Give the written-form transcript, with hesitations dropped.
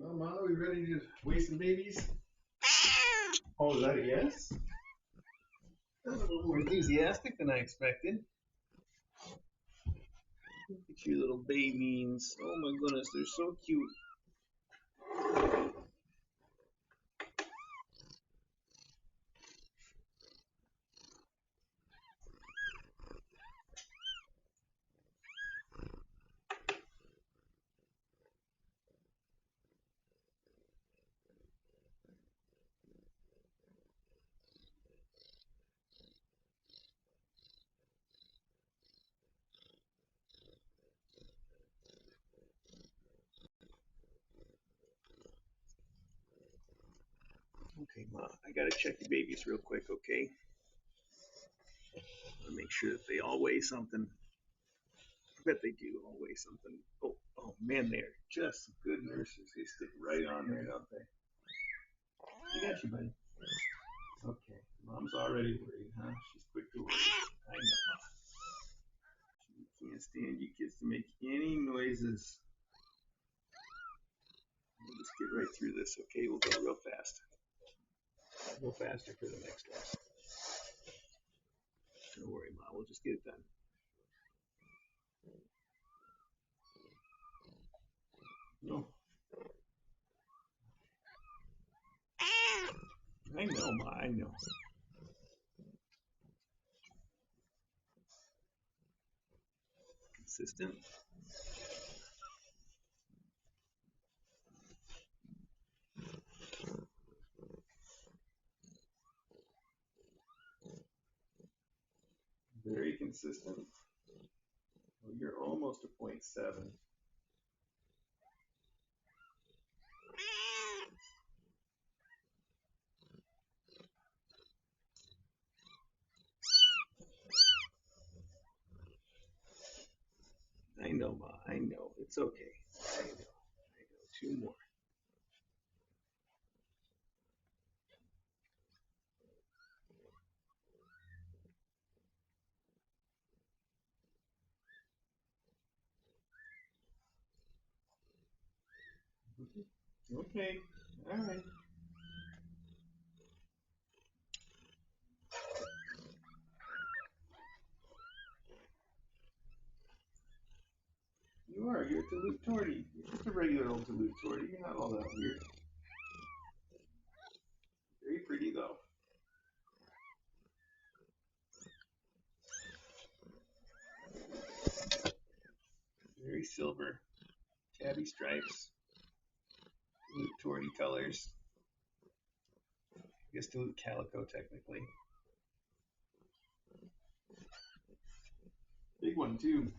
Well, Mom, are we ready to weigh some babies? Oh, is that a yes? That was a little more enthusiastic than I expected. Look at you little babies. Oh my goodness, they're so cute. Okay, Ma, I gotta check your babies real quick, okay? Make sure that they all weigh something. I bet they do all weigh something. Oh man, they're just good nurses. They stick right on there, don't they? I got you, buddy. Okay, Mom's already worried, huh? She's quick to worry. I know, Ma. She can't stand you kids to make any noises. We'll just get right through this, okay? We'll go real fast. I'll go faster for the next one. Don't worry, Ma. We'll just get it done. No. I know, Ma. I know. Consistent. Very consistent. Well, you're almost a 0.7. I know, Ma. I know. It's okay. I know. 2 more. Okay. All right. You are. You're a Duluth tortie. You're just a regular old Duluth tortie. You're not all that weird. Very pretty, though. Very silver. Tabby stripes. Duluth tortie colors. I guess Duluth calico, technically. Big one, too.